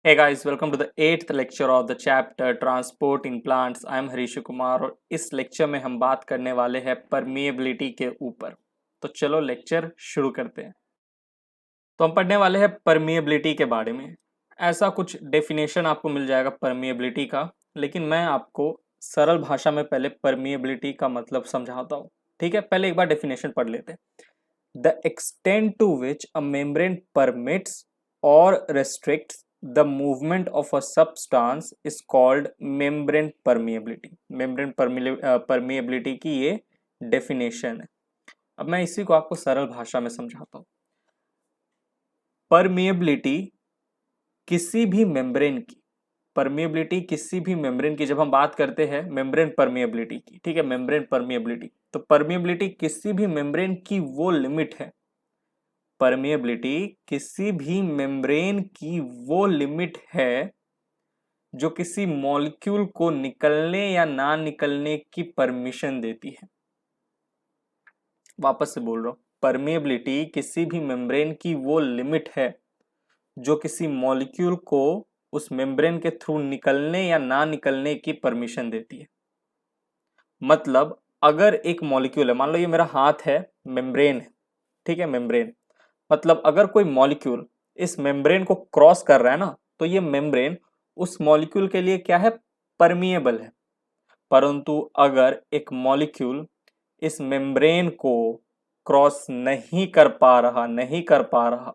Hey guys, welcome to the 8th lecture of the chapter Transport in Plants. I am Harish Kumar और इस lecture में हम बात करने वाले हैं परमिएबिलिटी के ऊपर। तो चलो लेक्चर शुरू करते हैं। तो हम पढ़ने वाले हैं परमिएबिलिटी के बारे में। ऐसा कुछ डेफिनेशन आपको मिल जाएगा परमिएबिलिटी का, लेकिन मैं आपको सरल भाषा में पहले परमिएबिलिटी का मतलब समझाता हूँ। ठीक है, पहले एक बार डेफिनेशन पढ़ लेते हैं। The extent to which a membrane permits or restricts the movement of a substance is called membrane permeability. membrane permeability की ये डेफिनेशन है। अब मैं इसी को आपको सरल भाषा में समझाता हूँ। परमिएबिलिटी किसी भी मेम्ब्रेन की, परमिएबिलिटी किसी भी मेम्ब्रेन की, जब हम बात करते हैं मेम्ब्रेन परमिएबिलिटी की, ठीक है, मेम्ब्रेन परमिएबिलिटी, तो परमिएबिलिटी किसी भी मेम्ब्रेन की वो लिमिट है, परमिएबिलिटी किसी भी मेम्ब्रेन की वो लिमिट है जो किसी मॉलिक्यूल को निकलने या ना निकलने की परमिशन देती है। वापस से बोल रहा हूं, परमिएबिलिटी किसी भी मेम्ब्रेन की वो लिमिट है जो किसी मॉलिक्यूल को उस मेम्ब्रेन के थ्रू निकलने या ना निकलने की परमिशन देती है। मतलब अगर एक मॉलिक्यूल है, मान लो ये मेरा हाथ है, मेम्ब्रेन है, ठीक है, मेम्ब्रेन, मतलब अगर कोई मॉलिक्यूल इस मेम्ब्रेन को क्रॉस कर रहा है ना, तो ये मेम्ब्रेन उस मॉलिक्यूल के लिए क्या है, परमिएबल है। परंतु अगर एक मॉलिक्यूल इस मेम्ब्रेन को क्रॉस नहीं कर पा रहा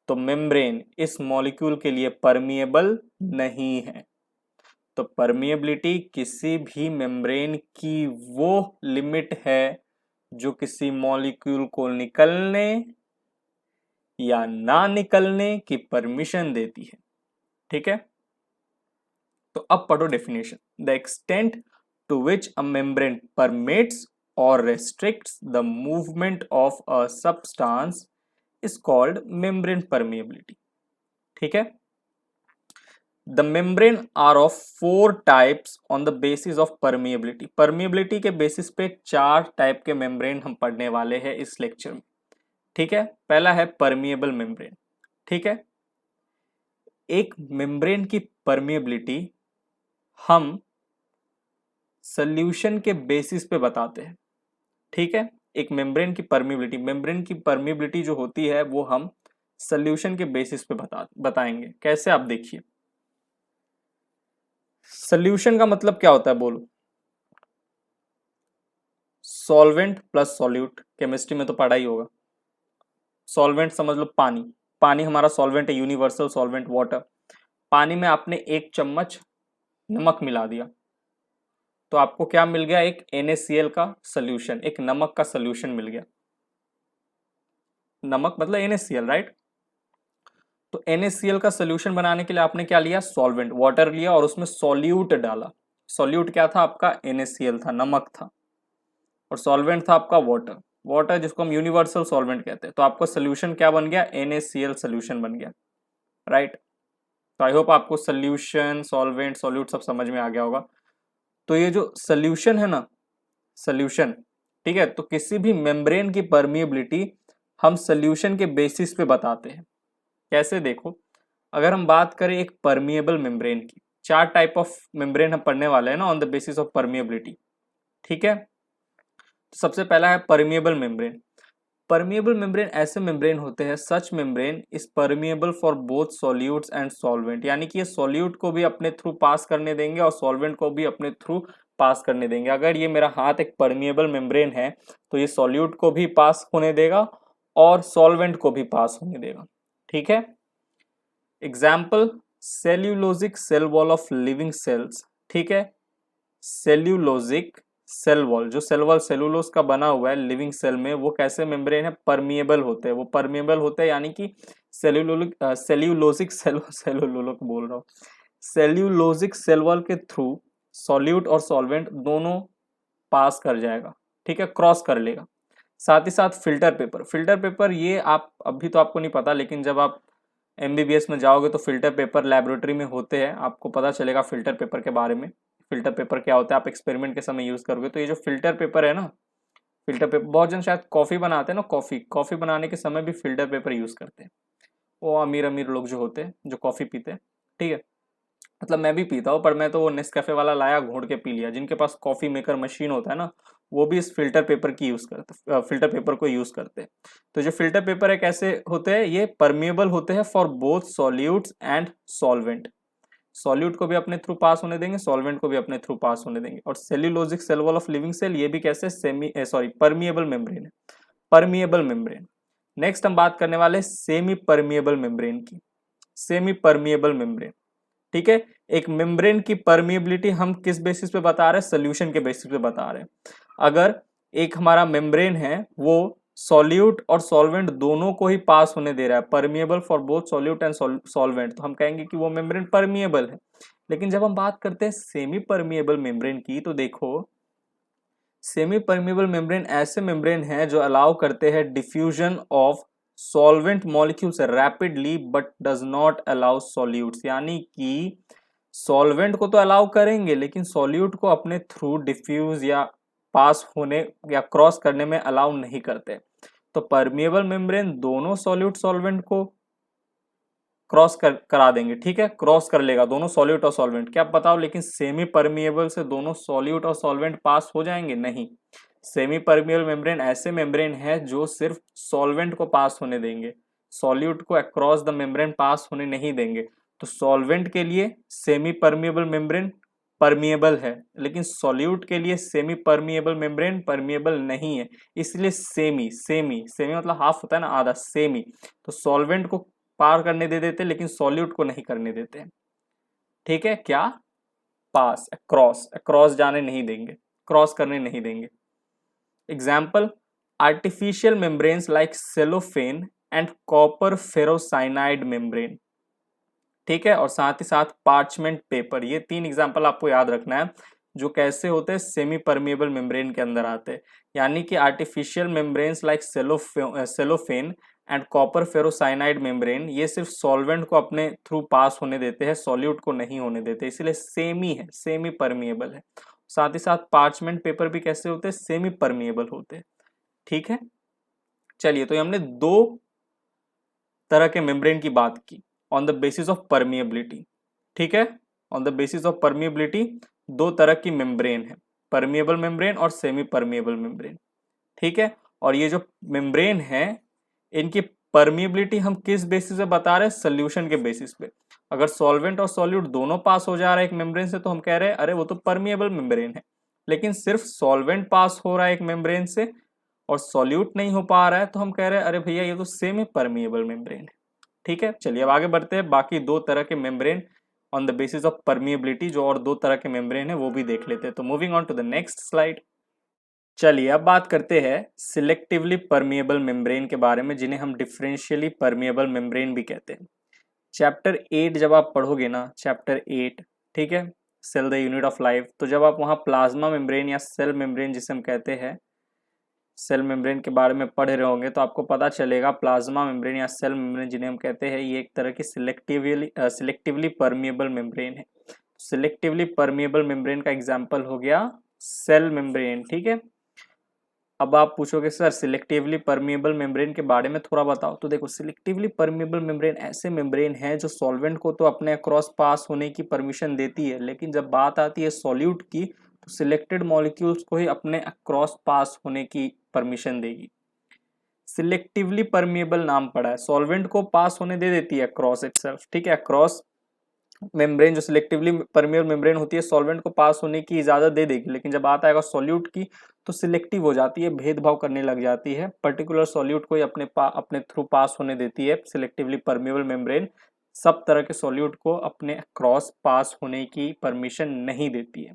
तो मेम्ब्रेन इस मॉलिक्यूल के लिए परमिएबल नहीं है। तो परमिएबिलिटी किसी भी मेम्ब्रेन की वो लिमिट है जो किसी मॉलिक्यूल को निकलने या ना निकलने की परमिशन देती है। ठीक है, तो अब पढ़ो definition. The extent to which a membrane permits और restricts the movement of a substance is called membrane permeability. ठीक है, the membrane are of 4 types on the basis of permeability. Permeability के बेसिस पे 4 टाइप के membrane हम पढ़ने वाले हैं इस लेक्चर में। ठीक है, पहला है परमिएबल मेम्ब्रेन। ठीक है, एक मेम्ब्रेन की परमिएबिलिटी हम सोल्यूशन के बेसिस पे बताते हैं। ठीक है, एक मेम्ब्रेन की परमिएबिलिटी जो होती है वो हम सोल्यूशन के बेसिस पे बताएंगे। कैसे, आप देखिए, सोल्यूशन का मतलब क्या होता है, बोलो। सॉल्वेंट प्लस सॉल्यूट, केमिस्ट्री में तो पढ़ा ही होगा। सॉल्वेंट समझ लो पानी, पानी हमारा सॉल्वेंट है, यूनिवर्सल सॉल्वेंट वाटर। पानी में आपने 1 चम्मच नमक मिला दिया तो आपको क्या मिल गया, एक NaCl का सोल्यूशन, एक नमक का सोल्यूशन मिल गया। नमक मतलब NaCl, राइट। तो NaCl का सोल्यूशन बनाने के लिए आपने क्या लिया, सॉल्वेंट, वाटर लिया और उसमें सॉल्यूट डाला। सॉल्यूट क्या था आपका, NaCl था, नमक था, और सॉल्वेंट था आपका वाटर, वाटर जिसको हम यूनिवर्सल सॉल्वेंट कहते हैं। तो आपका सोल्यूशन क्या बन गया, NaCl सोल्यूशन बन गया, राइट। तो आई होप आपको सोल्यूशन, सॉल्वेंट, सॉल्यूट सब समझ में आ गया होगा। तो ये जो सोल्यूशन है ना, सोल्यूशन, ठीक है, तो किसी भी मेम्ब्रेन की परमिएबिलिटी हम सोल्यूशन के बेसिस पे बताते हैं। कैसे, देखो, अगर हम बात करें एक परमिएबल मेम्ब्रेन की, 4 टाइप ऑफ मेम्ब्रेन हम पढ़ने वाले हैं ना on the basis of permeability. ठीक है, तो सबसे पहला है परमिएबल मेम्ब्रेन। परमिएबल मेम्ब्रेन ऐसे मेम्ब्रेन होते हैं, such membrane is permeable for both solutes and solvent, यानी कि ये सॉल्यूट को भी अपने थ्रू पास करने देंगे और सॉल्वेंट को भी अपने थ्रू पास करने देंगे। अगर ये मेरा हाथ एक परमिएबल मेम्ब्रेन है तो ये सॉल्यूट को भी पास होने देगा और सॉल्वेंट को भी पास होने देगा। ठीक है, example, cellulosic cell wall of living cells. ठीक है, सेल्यूलोजिक सेल वॉल, जो सेल वॉल सेलुलोज का बना हुआ है लिविंग सेल में, वो कैसे मेम्ब्रेन है, परमिएबल होते हैं। वो परमिएबल होते हैं यानी कि सेल्यूलोजिक सेलुलोजिक बोल रहा हूँ, सेल्यूलोजिक सेल वॉल के थ्रू सॉल्यूट और सॉल्वेंट दोनों पास कर जाएगा। ठीक है, क्रॉस कर लेगा। साथ ही साथ फिल्टर पेपर, फिल्टर पेपर ये आप अभी तो आपको नहीं पता, लेकिन जब आप MBBS में जाओगे तो फिल्टर पेपर लेबोरेटरी में होते हैं, आपको पता चलेगा फिल्टर पेपर के बारे में। फिल्टर पेपर क्या होता है आप एक्सपेरिमेंट के समय यूज करोगे। तो ये जो फिल्टर पेपर है ना, फिल्टर पेपर, बहुत जन शायद कॉफी बनाते हैं ना, कॉफी बनाने के समय भी फिल्टर पेपर यूज करते हैं, वो अमीर अमीर लोग जो होते हैं जो कॉफी पीते हैं। ठीक है, मतलब मैं भी पीता हूँ, पर मैं तो वो नेस्कैफे वाला लाया, घोड़ के पी लिया। जिनके पास कॉफी मेकर मशीन होता है ना, वो भी इस फिल्टर पेपर की यूज करते, फिल्टर पेपर को यूज करते हैं। तो जो फिल्टर पेपर है कैसे होते हैं, ये परमिएबल होते हैं for both solutes and solvent. Solute को भी अपने थ्रू पास होने देंगे, सॉल्वेंट को भी अपने थ्रू पास होने देंगे। और cellulosic cell wall of living cell, ये भी कैसे परमिएबल मेम्ब्रेन है, परमिएबल मेम्ब्रेन। नेक्स्ट हम बात करने वाले सेमी परमिएबल मेम्ब्रेन की। सेमी परमिएबल मेम्ब्रेन, ठीक है। एक मेम्ब्रेन की परमिएबिलिटी हम किस बेसिस पे बता रहे हैं, सोल्यूशन के बेसिस पे बता रहे हैं। अगर एक हमारा मेम्ब्रेन है वो सॉल्यूट और सॉल्वेंट दोनों को ही पास होने दे रहा है, permeable for both solute and solvent, तो हम कहेंगे कि वो मेम्ब्रेन परमिएबल है। लेकिन जब हम बात करते हैं सेमी परमिएबल मेम्ब्रेन की, तो देखो सेमी परमिएबल मेम्ब्रेन ऐसे मेम्ब्रेन है जो अलाउ करते हैं diffusion of solvent molecules rapidly but does not allow solutes. यानी कि सॉल्वेंट को तो अलाउ करेंगे लेकिन सॉल्यूट को अपने थ्रू डिफ्यूज या पास होने या क्रॉस करने में अलाउ नहीं करते। तो परमिएबल मेम्ब्रेन दोनों सॉल्यूट सॉल्वेंट को क्रॉस करा देंगे, ठीक है, क्रॉस कर लेगा दोनों सॉल्यूट और सॉल्वेंट। क्या बताओ, लेकिन सेमी परमिएबल से दोनों सॉल्यूट और सॉल्वेंट पास हो जाएंगे? नहीं। सेमी परमिएबल मेम्ब्रेन ऐसे मेम्ब्रेन है जो सिर्फ सॉल्वेंट को पास होने देंगे, सॉल्यूट को अक्रॉस द मेम्ब्रेन पास होने नहीं देंगे। तो सॉल्वेंट के लिए सेमी परमिएबल मेम्ब्रेन परमिएबल है, लेकिन सॉल्यूट के लिए सेमी परमिएबल मेम्ब्रेन परमिएबल नहीं है। इसलिए सेमी सेमी सेमी मतलब हाफ होता है ना, आधा, सेमी। तो सॉल्वेंट को पार करने दे देते लेकिन सॉल्यूट को नहीं करने देते, ठीक है। क्या? पास, क्रॉस, क्रॉस जाने नहीं देंगे, क्रॉस करने नहीं देंगे। Example, artificial membranes like cellophane and copper ferrocyanide membrane, ठीक है। और साथ ही साथ पार्चमेंट पेपर, ये 3 एग्जाम्पल आपको याद रखना है जो कैसे होते हैं, सेमी परमिएबल मेम्ब्रेन के अंदर आते हैं। यानी कि artificial membranes like cellophane and copper ferrocyanide membrane, ये सिर्फ सॉल्वेंट को अपने थ्रू पास होने देते हैं, सॉल्यूट को नहीं होने देते, इसलिए सेमी है, सेमी परमिएबल है। साथ ही साथ पार्चमेंट पेपर भी कैसे होते हैं, सेमी परमिएबल होते हैं, ठीक है। चलिए, तो ये हमने 2 तरह के मेम्ब्रेन की बात की on the basis of permeability, ठीक है। On the basis of permeability 2 तरह की मेम्ब्रेन है, परमिएबल मेम्ब्रेन और सेमी परमिएबल मेम्ब्रेन, ठीक है। और ये जो मेम्ब्रेन है इनकी परमिएबिलिटी हम किस बेसिस पे बता रहे हैं, सोल्यूशन के बेसिस पे। अगर सॉल्वेंट और सॉल्यूट दोनों पास हो जा रहा है एक मेम्ब्रेन से, तो हम कह रहे हैं अरे वो तो परमिएबल मेम्ब्रेन है। लेकिन सिर्फ सॉल्वेंट पास हो रहा है एक मेम्ब्रेन से और सॉल्यूट नहीं हो पा रहा है, तो हम कह रहे हैं अरे भैया ये तो सेमी परमिएबल मेम्ब्रेन है, ठीक है। चलिए अब आगे बढ़ते हैं, बाकी 2 तरह के membrane on the basis of permeability, जो और 2 तरह के मेम्ब्रेन है वो भी देख लेते हैं। तो moving on to the next slide. चलिए अब बात करते हैं सिलेक्टिवली परमिएबल मेम्ब्रेन के बारे में, जिन्हें हम डिफरेंशियली परमिएबल मेम्ब्रेन भी कहते हैं। चैप्टर 8 जब आप पढ़ोगे ना, चैप्टर 8, ठीक है, cell the unit of life, तो जब आप वहाँ प्लाज्मा मेम्ब्रेन या सेल मेम्ब्रेन जिसे हम कहते हैं, सेल मेम्ब्रेन के बारे में पढ़ रहे होंगे, तो आपको पता चलेगा प्लाज्मा मेम्ब्रेन या सेल मेम्ब्रेन जिन्हें हम कहते हैं, ये एक तरह की सिलेक्टिवली परमिएबल मेम्ब्रेन है। सिलेक्टिवली परमिएबल मेम्ब्रेन का एग्जाम्पल हो गया सेल मेम्ब्रेन, ठीक है। अब आप पूछोगे सर सिलेक्टिवली परमिएबल मेम्ब्रेन के बारे में थोड़ा बताओ। तो देखो, सिलेक्टिवली परमिएबल मेम्ब्रेन ऐसे मेम्ब्रेन है जो सॉल्वेंट को तो अपने अक्रॉस पास होने की परमिशन देती है, लेकिन जब बात आती है सॉल्यूट की, तो सिलेक्टेड मॉलिक्यूल्स को ही अपने अक्रॉस पास होने की परमिशन देगी। सिलेक्टिवली परमिएबल नाम पड़ा है, सॉल्वेंट को पास होने दे देती है अक्रॉस इटसेल्फ, ठीक है। अक्रॉस मेम्ब्रेन जो सिलेक्टिवली परमिएबल मेम्ब्रेन होती है सॉल्वेंट को पास होने की इजाजत दे देगी, लेकिन जब आता है सॉल्यूट की तो सिलेक्टिव हो जाती है, भेदभाव करने लग जाती है, पर्टिकुलर सॉल्यूट को ही अपने थ्रू पास होने देती है। सिलेक्टिवली परमिएबल मेम्ब्रेन सब तरह के सॉल्यूट को अपने क्रॉस पास होने की परमिशन नहीं देती है।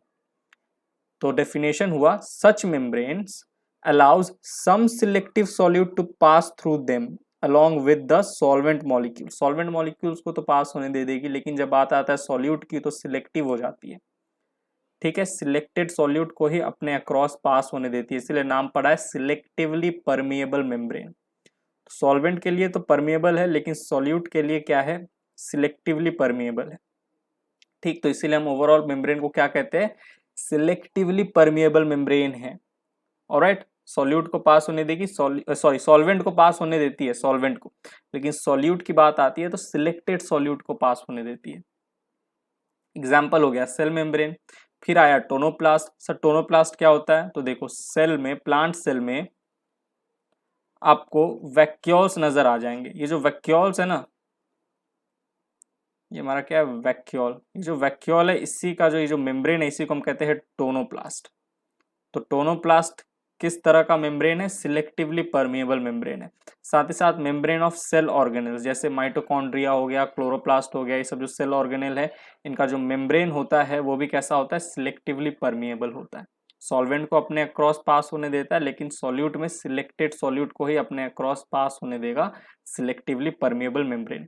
तो डेफिनेशन हुआ, सच membranes allows some selective solute to pass through them along with the solvent molecule। solvent molecules को तो पास होने दे देगी, लेकिन जब बात आता है सॉल्यूट की तो सिलेक्टिव हो जाती है, ठीक है। सिलेक्टेड सॉल्यूट को ही अपने अक्रॉस पास होने देती है, इसलिए नाम पड़ा है सिलेक्टिवली परमिएबल मेम्ब्रेन। सॉल्वेंट के लिए तो परमिएबल है, लेकिन सॉल्यूट के लिए क्या है, सिलेक्टिवली परमिएबल है, ठीक। तो इसीलिए हम ओवरऑल मेम्ब्रेन को क्या कहते हैं, सिलेक्टिवली परमिएबल मेम्ब्रेन है। ऑलराइट, सॉल्यूट को पास होने देगी, सॉल्वेंट को पास होने देती है, सॉल्वेंट को, लेकिन सॉल्यूट की बात आती है तो सिलेक्टेड सॉल्यूट को पास होने देती है, एग्जाम्पल हो गया सेल मेम्ब्रेन। फिर आया टोनोप्लास्ट। सर टोनोप्लास्ट क्या होता है? तो देखो सेल में, प्लांट सेल में आपको वैक्यूल्स नजर आ जाएंगे। ये जो वैक्यूल्स है ना, ये हमारा क्या है? वैक्यूल। ये जो वैक्यूल है इसी का जो ये जो मेम्ब्रेन है इसी को हम कहते हैं टोनोप्लास्ट। तो टोनोप्लास्ट किस तरह का मेम्ब्रेन है? सिलेक्टिवली परमिएबल मेम्ब्रेन है। साथ ही साथ मेम्ब्रेन ऑफ सेल ऑर्गेनेल्स जैसे माइटोकॉन्ड्रिया हो गया, क्लोरोप्लास्ट हो गया, ये सब जो सेल ऑर्गेनेल है इनका जो मेम्ब्रेन होता है वो भी कैसा होता है? सिलेक्टिवली परमिएबल होता है। सॉल्वेंट को अपने अक्रॉस पास होने देता है, लेकिन सॉल्यूट में सिलेक्टेड सॉल्यूट को ही अपने अक्रॉस पास होने देगा। Selectively permeable membrane.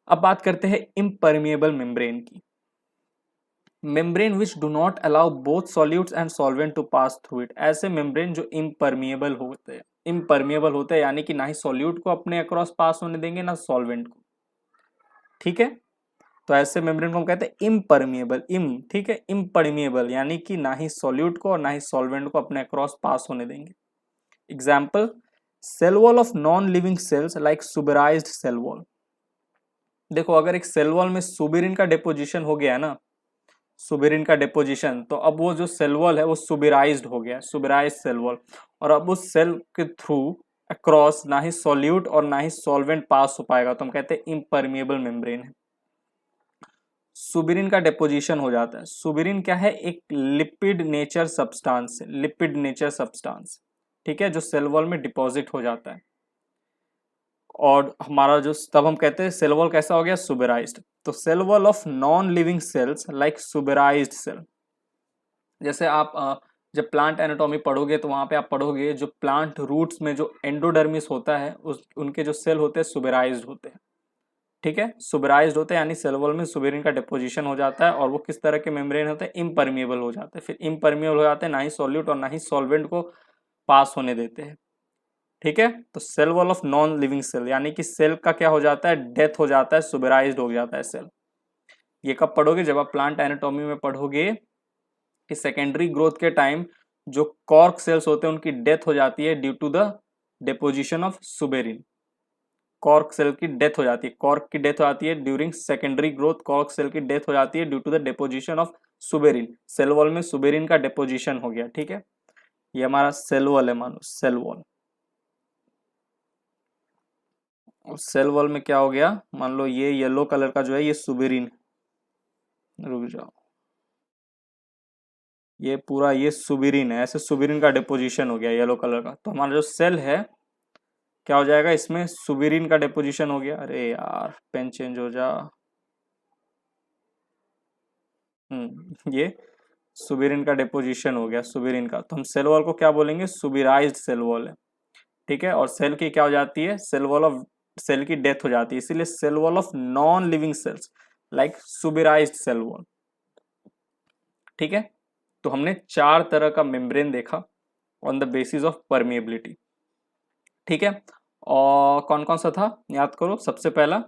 अब बात करते हैं इम्परमिएबल मेम्ब्रेन की। Membrane which do not allow both solutes and solvent to pass through it. ऐसे मेम्ब्रेन जो इम्परमिएबल होते हैं, इम्परमिएबल होते हैं यानी कि ना ही सॉल्यूट को अपने अक्रॉस पास होने देंगे ना सॉल्वेंट को। ठीक है, तो ऐसे मेम्ब्रेन को हम कहते हैं इम्परमिएबल। ठीक है, इम्परमिएबल यानी कि ना ही सॉल्यूट को और ना ही सॉल्वेंट को अपने अक्रॉस पास होने देंगे। Example, cell wall of non living cells like suberized cell wall. देखो अगर एक सेल वॉल में सुबेरिन का डिपोजिशन हो गया है ना, सुबेरिन का डिपोजिशन, तो अब वो जो सेल वॉल है वो सुबेराइज्ड हो गया, सुबेराइज्ड सेल वॉल। और अब उस सेल के थ्रू अक्रॉस ना ही सॉल्यूट और ना ही सॉल्वेंट पास हो पाएगा, तो हम कहते हैं इम्परमिएबल मेम्ब्रेन है। सुबेरिन का डिपोजिशन हो जाता है। सुबेरिन क्या है? एक लिपिड नेचर सब्सटेंस है, लिपिड नेचर सब्सटेंस। ठीक है, जो सेल वॉल में डिपॉजिट हो जाता है। और हमारा जो तब हम कहते हैं सेल वॉल कैसा हो गया? सुबेराइज्ड। तो cell wall of non living cells like suberized cell. जैसे आप जब प्लांट एनाटॉमी पढ़ोगे तो वहां पे आप पढ़ोगे जो प्लांट रूट्स में जो एंडोडर्मिस होता है उस उनके जो सेल होते हैं सुबेराइज्ड होते हैं। ठीक है, सुबेराइज्ड होते हैं यानी सेल वॉल में सुबेरिन का डिपोजिशन हो जाता है। और वो किस तरह के मेम्ब्रेन होते हैं? इम्परमिएबल हो जाते हैं। फिर इम्परमिएबल हो जाते हैं, ना ही सॉल्यूट और ना ही सॉल्वेंट को पास होने देते हैं। ठीक है, तो cell wall of non living cell यानी कि सेल का क्या हो जाता है? डेथ हो जाता है, सुबेराइज्ड हो जाता है सेल। ये कब पढ़ोगे? जब आप प्लांट एनाटॉमी में पढ़ोगे कि सेकेंडरी ग्रोथ के टाइम जो कॉर्क सेल्स होते हैं उनकी डेथ हो जाती है due to the deposition of suberin. Cork cell की डेथ हो जाती है, कॉर्क की डेथ हो जाती है during secondary growth. Cork cell की डेथ हो जाती है due to the deposition of suberin. Cell wall में सुबेरिन का डिपोजिशन हो गया। ठीक है, ये हमारा सेल वॉल है, मानो सेल वॉल। सेल वॉल में क्या हो गया? मान लो ये येलो कलर का जो है ये सुबेरिन, रुक जाओ, ये पूरा ये सुबेरिन है, ऐसे सुबेरिन का डिपोजिशन हो गया येलो कलर का। तो हमारा जो सेल है क्या हो जाएगा? इसमें सुबेरिन का डिपोजिशन हो गया। अरे यार पेन चेंज हो जा। ये सुबेरिन का डिपोजिशन हो गया, सुबेरिन का। तो हम सेल वॉल को क्या बोलेंगे? सुबेराइज्ड सेल वॉल है। ठीक है, और सेल की क्या हो जाती है? सेल वॉल ऑफ, सेल की डेथ हो जाती है, इसीलिए cell wall of non living cells like suberized cell wall. ठीक है, तो हमने 4 तरह का मेम्ब्रेन देखा on the basis of permeability. ठीक है, और कौन कौन सा था याद करो? सबसे पहला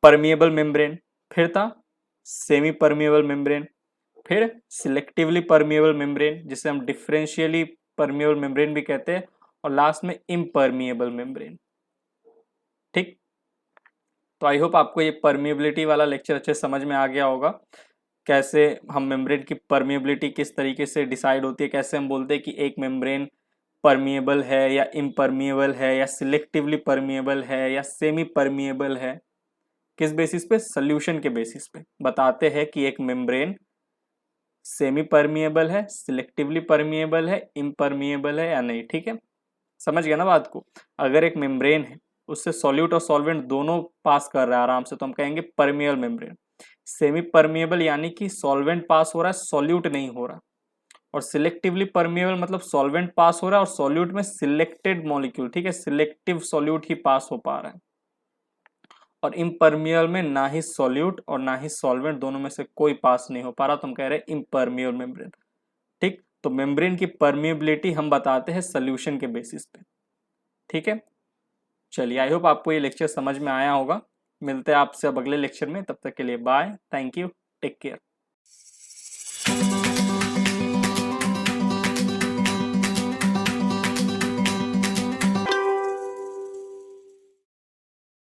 परमिएबल मेम्ब्रेन, फिर था सेमी परमिएबल मेम्ब्रेन, फिर सिलेक्टिवली परमिएबल मेम्ब्रेन जिसे हम डिफरेंशियली परमिएबल मेम्ब्रेन भी कहते हैं, और लास्ट में इम्परमिएबल मेम्ब्रेन। ठीक, तो आई होप आपको ये परमिएबिलिटी वाला लेक्चर अच्छे समझ में आ गया होगा। कैसे हम मेम्ब्रेन की परमिएबिलिटी किस तरीके से डिसाइड होती है, कैसे हम बोलते हैं कि एक मेम्ब्रेन परमिएबल है या इम्परमिएबल है या सिलेक्टिवली परमिएबल है या सेमी परमिएबल है। किस बेसिस पे? सोल्यूशन के बेसिस पे बताते हैं कि एक मेम्ब्रेन सेमी परमिएबल है, सिलेक्टिवली परमिएबल है, इम्परमिएबल है या नहीं। ठीक है, समझ गया ना बात को? अगर एक मेम्ब्रेन है उससे सॉल्यूट और सॉल्वेंट दोनों पास कर रहा है आराम से, तो हम कहेंगे परमिएबल मेम्ब्रेन। सेमी परमिएबल यानी कि सॉल्वेंट पास हो रहा है, सॉल्यूट नहीं हो रहा। और सिलेक्टिवली परमिएबल मतलब सॉल्वेंट पास हो रहा है और सॉल्यूट में सिलेक्टेड मॉलिक्यूल, ठीक है, सिलेक्टिव सॉल्यूट ही पास हो पा रहा है। और इम्परमिएबल में ना ही सॉल्यूट और ना ही सॉल्वेंट, दोनों में से कोई पास नहीं हो पा रहा, तो हम कह रहे हैं इम्परमिएबल मेम्ब्रेन। ठीक, तो मेम्ब्रेन की परमिएबिलिटी हम बताते हैं सोल्यूशन के बेसिस पे। ठीक है, चलिए आई होप आपको ये लेक्चर समझ में आया होगा। मिलते हैं आपसे अब अगले लेक्चर में, तब तक के लिए bye, thank you, take care.